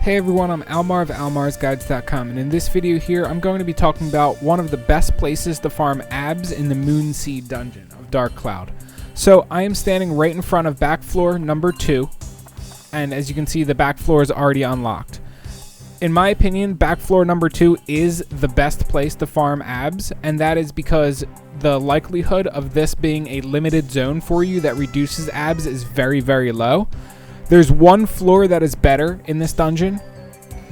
Hey everyone, I'm Almar of almarsguides.com, and in this video here I'm going to be talking about one of the best places to farm abs in the Moonseed dungeon of Dark Cloud. So I am standing right in front of back floor number 2, and as you can see the back floor is already unlocked. In my opinion, back floor number 2 is the best place to farm abs, and that is because the likelihood of this being a limited zone for you that reduces abs is very, very low. There's one floor that is better in this dungeon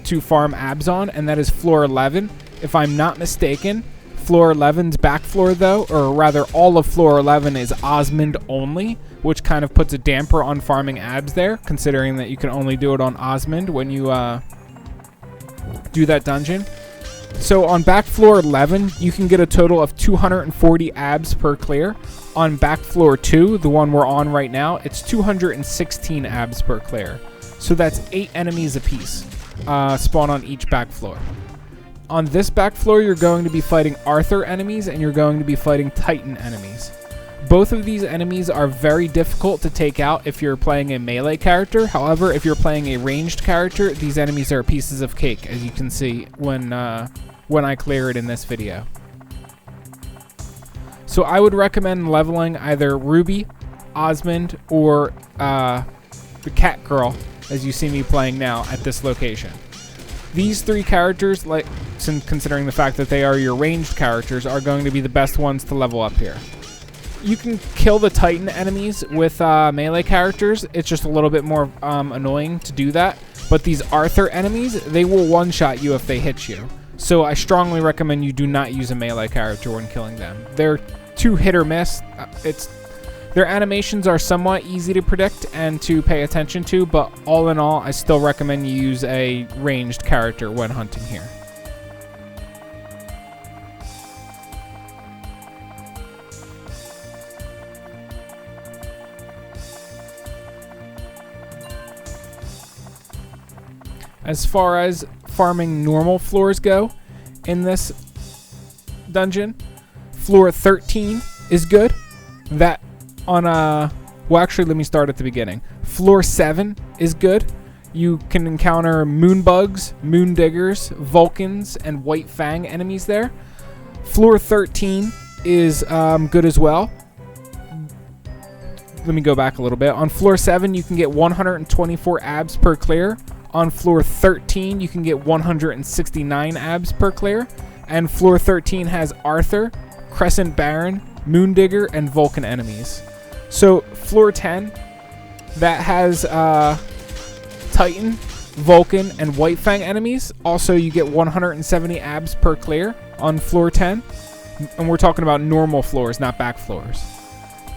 to farm abs on, and that is floor 11. If I'm not mistaken, floor 11's back floor though, or rather all of floor 11 is Osmond only, which kind of puts a damper on farming abs there, considering that you can only do it on Osmond when you do that dungeon. So on back floor 11, you can get a total of 240 abs per clear. On back floor 2, the one we're on right now, it's 216 abs per clear. So that's 8 enemies apiece spawn on each back floor. On this back floor, you're going to be fighting Arthur enemies and you're going to be fighting Titan enemies. Both of these enemies are very difficult to take out if you're playing a melee character. However, if you're playing a ranged character, these enemies are pieces of cake, as you can see when I clear it in this video. So I would recommend leveling either Ruby, Osmond, or the Cat Girl, as you see me playing now at this location. These 3 characters, considering the fact that they are your ranged characters, are going to be the best ones to level up here. You can kill the Titan enemies with melee characters. It's just a little bit more annoying to do that. But these Arthur enemies, they will one-shot you if they hit you. So I strongly recommend you do not use a melee character when killing them. They're too hit or miss. Their animations are somewhat easy to predict and to pay attention to, but all in all, I still recommend you use a ranged character when hunting here. As far as farming normal floors go in this dungeon, floor 13 is good. That on well, actually, let me start at the beginning. Floor 7 is good. You can encounter moonbugs, moondiggers, Vulcans, and White Fang enemies there. Floor 13 is good as well. Let me go back a little bit. On floor 7, you can get 124 abs per clear. On floor 13, you can get 169 abs per clear. And floor 13 has Arthur, Crescent Baron, Moondigger, and Vulcan enemies. So floor 10, that has Titan, Vulcan, and White Fang enemies. Also, you get 170 abs per clear on floor 10. And we're talking about normal floors, not back floors.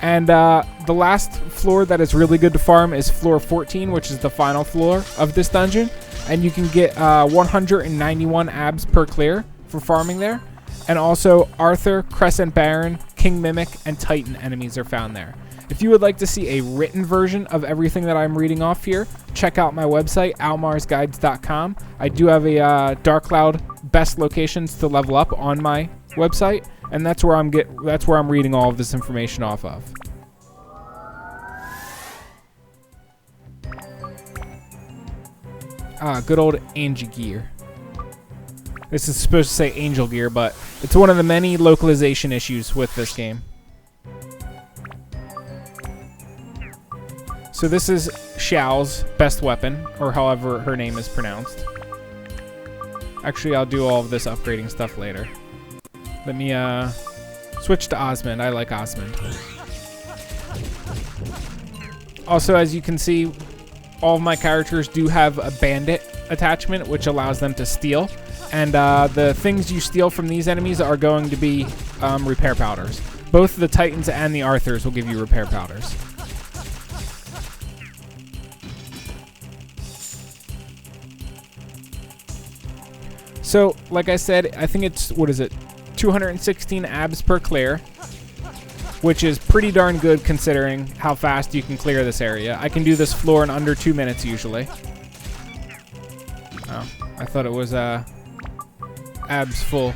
And the last floor that is really good to farm is floor 14, which is the final floor of this dungeon. And you can get 191 abs per clear for farming there. And also Arthur, Crescent Baron, King Mimic, and Titan enemies are found there. If you would like to see a written version of everything that I'm reading off here, check out my website, almarsguides.com. I do have a Dark Cloud best locations to level up on my website, and that's where I'm reading all of this information off of. Good old Angie Gear. This is supposed to say Angel Gear, but it's one of the many localization issues with this game. So this is Xiao's best weapon, or however her name is pronounced. Actually, I'll do all of this upgrading stuff later. Let me switch to Osmond. I like Osmond. Also, as you can see, all of my characters do have a bandit attachment, which allows them to steal. And the things you steal from these enemies are going to be repair powders. Both the Titans and the Arthurs will give you repair powders. So, like I said, I think it's, 216 abs per clear, which is pretty darn good considering how fast you can clear this area. I can do this floor in under 2 minutes usually. Oh, I thought it was abs full.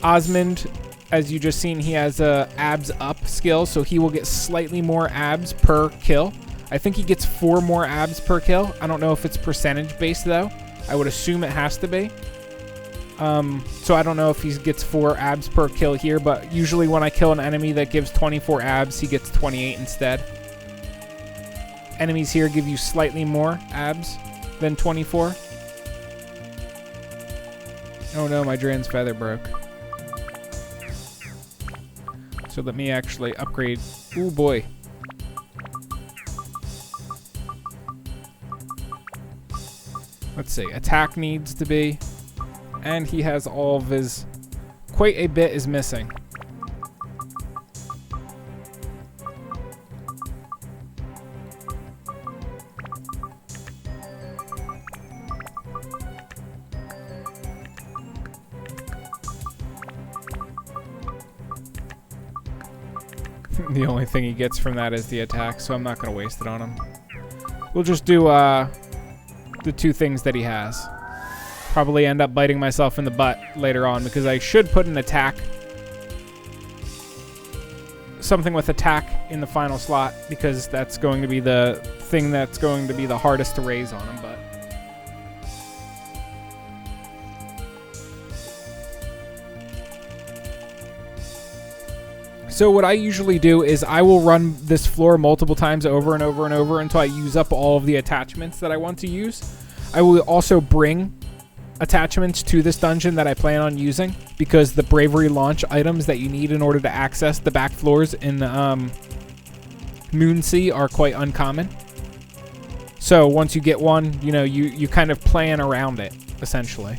Osmond, as you just seen, he has a abs up skill, so he will get slightly more abs per kill. I think he gets 4 more abs per kill. I don't know if it's percentage based though. I would assume it has to be. So I don't know if he gets 4 abs per kill here, but usually when I kill an enemy that gives 24 abs, he gets 28 instead. Enemies here give you slightly more abs than 24. Oh no, my Dran's feather broke. So let me actually upgrade. Ooh boy. Let's see, attack needs to be, and he has all of his, quite a bit is missing. The only thing he gets from that is the attack, so I'm not going to waste it on him. We'll just do the 2 things that he has. Probably end up biting myself in the butt later on because I should put an attack, something with attack in the final slot, because that's going to be the thing that's going to be the hardest to raise on him. But so what I usually do is I will run this floor multiple times over and over and over until I use up all of the attachments that I want to use. I will also bring attachments to this dungeon that I plan on using, because the bravery launch items that you need in order to access the back floors in Moonsea are quite uncommon. So once you get one, you know, you kind of plan around it, essentially.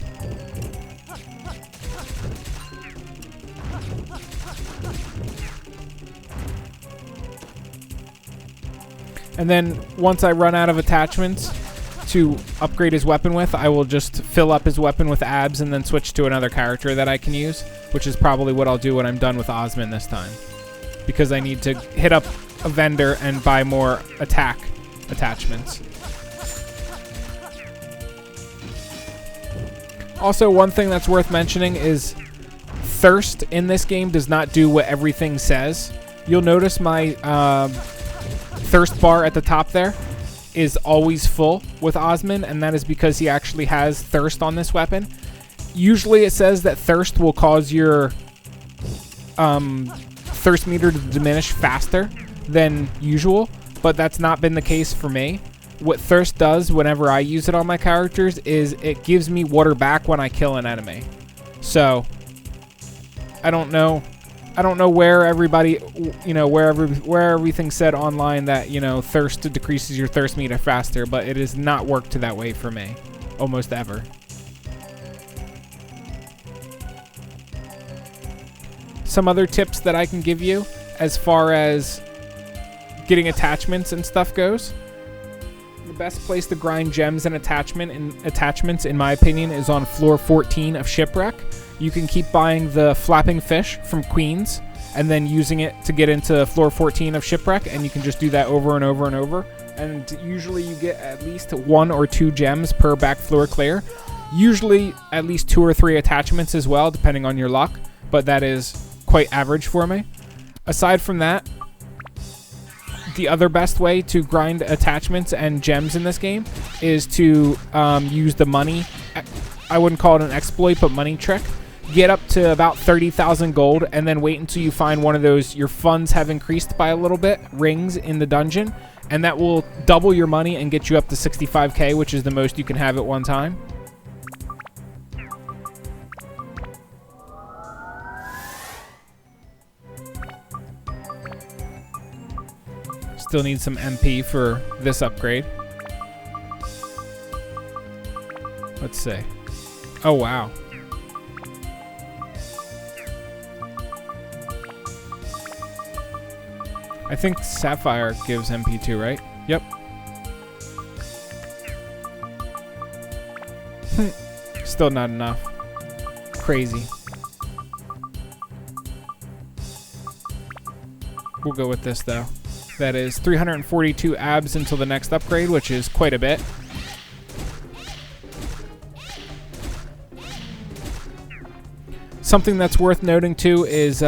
And then once I run out of attachments to upgrade his weapon with, I will just fill up his weapon with abs and then switch to another character that I can use, which is probably what I'll do when I'm done with Osman this time, because I need to hit up a vendor and buy more attack attachments. Also, one thing that's worth mentioning is thirst in this game does not do what everything says. You'll notice my thirst bar at the top there is always full with Osman, and that is because he actually has thirst on this weapon. Usually it says that thirst will cause your thirst meter to diminish faster than usual, but that's not been the case for me. What thirst does whenever I use it on my characters is it gives me water back when I kill an enemy. So I don't know where everybody, you know, where everything said online that, you know, thirst decreases your thirst meter faster, but it has not worked that way for me, almost ever. Some other tips that I can give you as far as getting attachments and stuff goes. The best place to grind gems and attachments, in my opinion, is on floor 14 of Shipwreck. You can keep buying the flapping fish from Queens and then using it to get into floor 14 of Shipwreck, and you can just do that over and over and over. And usually you get at least 1 or 2 gems per back floor clear. Usually at least 2 or 3 attachments as well, depending on your luck, but that is quite average for me. Aside from that, the other best way to grind attachments and gems in this game is to use the money. I wouldn't call it an exploit, but money trick. Get up to about 30,000 gold and then wait until you find one of those your funds have increased by a little bit rings in the dungeon, and that will double your money and get you up to 65k, which is the most you can have at one time. Still need some MP for this upgrade. Let's see. Oh, wow. I think Sapphire gives MP2, right? Yep. Still not enough. Crazy. We'll go with this, though. That is 342 abs until the next upgrade, which is quite a bit. Something that's worth noting too is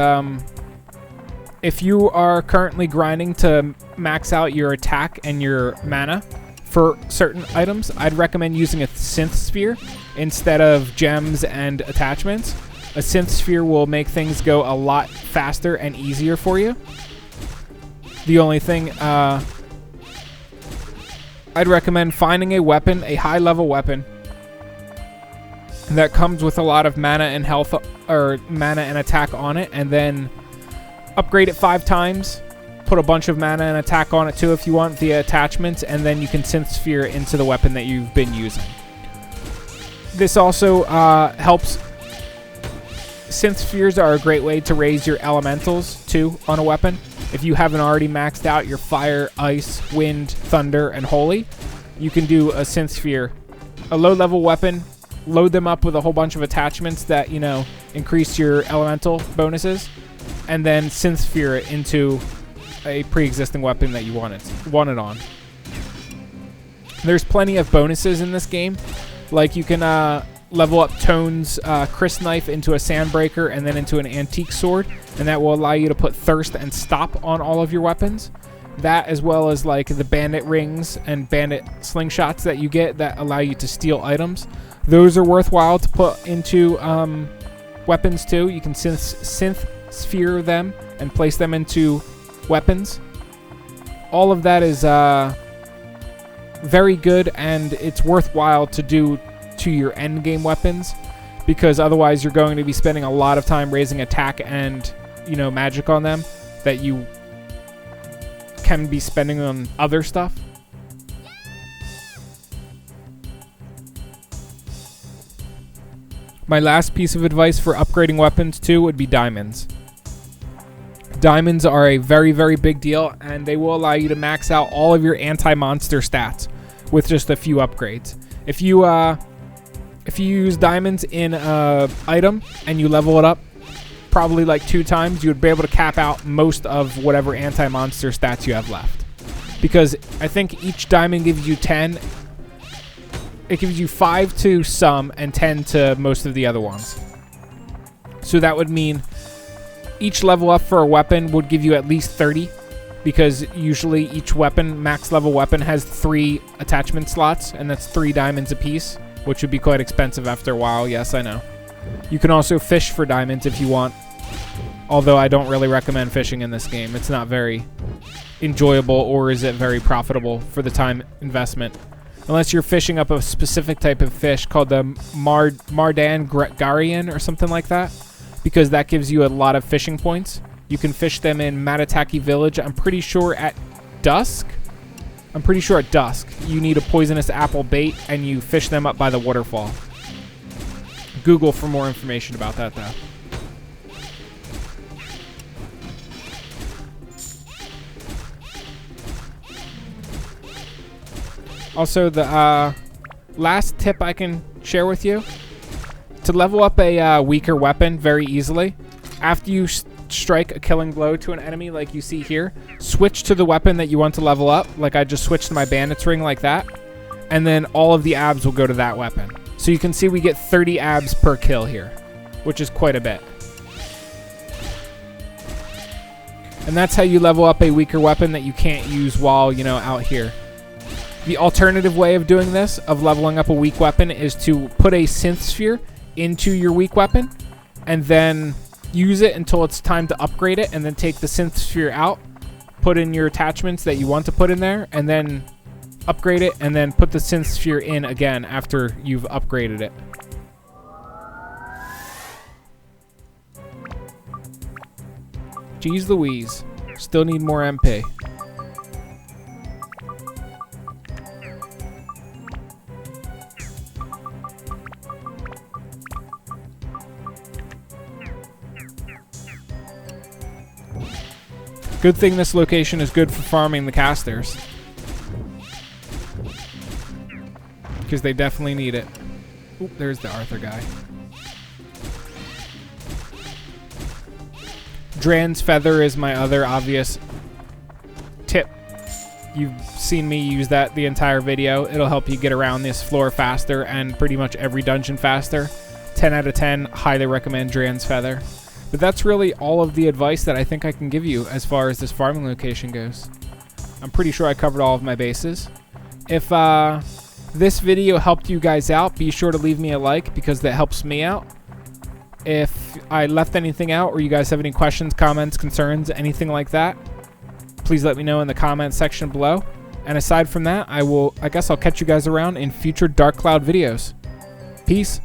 if you are currently grinding to max out your attack and your mana for certain items, I'd recommend using a synth sphere instead of gems and attachments. A synth sphere will make things go a lot faster and easier for you. The only thing, I'd recommend finding a weapon, a high level weapon that comes with a lot of mana and health, or mana and attack on it, and then upgrade it 5 times. Put a bunch of mana and attack on it too if you want via attachments, and then you can synth sphere into the weapon that you've been using. This also helps. Synth spheres are a great way to raise your elementals too on a weapon. If you haven't already maxed out your fire, ice, wind, thunder, and holy, you can do a synth sphere. A low level weapon, load them up with a whole bunch of attachments that, you know, increase your elemental bonuses, and then synth sphere it into a pre-existing weapon that you want it on. There's plenty of bonuses in this game. Like you can level up Tone's Chris knife into a Sandbreaker and then into an antique sword, and that will allow you to put thirst and stop on all of your weapons. That, as well as like the bandit rings and bandit slingshots that you get that allow you to steal items. Those are worthwhile to put into weapons too. You can synth sphere them and place them into weapons. All of that is very good, and it's worthwhile to do to your end game weapons, because otherwise you're going to be spending a lot of time raising attack and, you know, magic on them that you can be spending on other stuff. My last piece of advice for upgrading weapons too would be diamonds. Diamonds are a very, very big deal, and they will allow you to max out all of your anti-monster stats with just a few upgrades. If you use diamonds in an item and you level it up probably like 2 times, you would be able to cap out most of whatever anti-monster stats you have left. Because I think each diamond gives you 10. It gives you 5 to some and 10 to most of the other ones. So that would mean each level up for a weapon would give you at least 30, because usually each weapon, max level weapon, has 3 attachment slots, and that's 3 diamonds apiece, which would be quite expensive after a while. Yes, I know. You can also fish for diamonds if you want, although I don't really recommend fishing in this game. It's not very enjoyable, or is it very profitable for the time investment. Unless you're fishing up a specific type of fish called the Mardan Garian or something like that, because that gives you a lot of fishing points. You can fish them in Matataki Village, I'm pretty sure at dusk. You need a poisonous apple bait, and you fish them up by the waterfall. Google for more information about that, though. Also, the last tip I can share with you, to level up a weaker weapon very easily, after you strike a killing blow to an enemy like you see here, switch to the weapon that you want to level up. Like I just switched to my bandit's ring like that, and then all of the abs will go to that weapon. So you can see we get 30 abs per kill here, which is quite a bit. And that's how you level up a weaker weapon that you can't use while, you know, out here. The alternative way of doing this, of leveling up a weak weapon, is to put a synth sphere into your weak weapon and then use it until it's time to upgrade it, and then take the synth sphere out, put in your attachments that you want to put in there, and then upgrade it, and then put the synth sphere in again after you've upgraded it. Jeez Louise. Still need more MP. Good thing this location is good for farming the casters, because they definitely need it. Oop, there's the Arthur guy. Dran's Feather is my other obvious tip. You've seen me use that the entire video. It'll help you get around this floor faster and pretty much every dungeon faster. 10 out of 10, highly recommend Dran's Feather. But that's really all of the advice that I think I can give you as far as this farming location goes. I'm pretty sure I covered all of my bases. If this video helped you guys out, be sure to leave me a like because that helps me out. If I left anything out or you guys have any questions, comments, concerns, anything like that, please let me know in the comment section below. And aside from that, I guess I'll catch you guys around in future Dark Cloud videos. Peace.